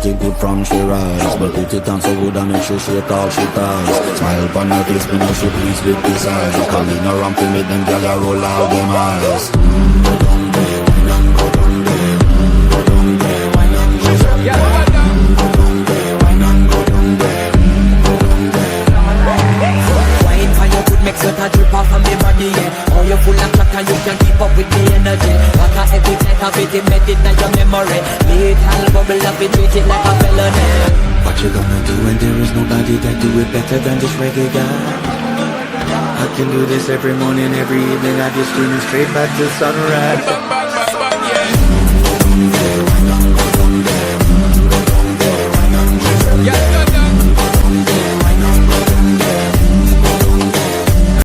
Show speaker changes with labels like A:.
A: get it good from she rise. But put it on so good and make sure she talk she ties. Smile upon her face, me know she pleased with this eyes. Calling her ramp to make them gyal a roll out them eyes. Go down there, wine and go down there. Go down there, wine and go down there. Go down there, wine and go down there. Go down there.
B: Wine for your good make sweat a drip off of me body, yeah. Oh, you full of crack and you can keep up with the energy. What a every take of it, embedded in your memory. Little bubble up, it treat it like a felony. What you gonna do when there is nobody that do it better than this reggae guy? I can do this every morning, every evening. I just screaming straight back to sunrise.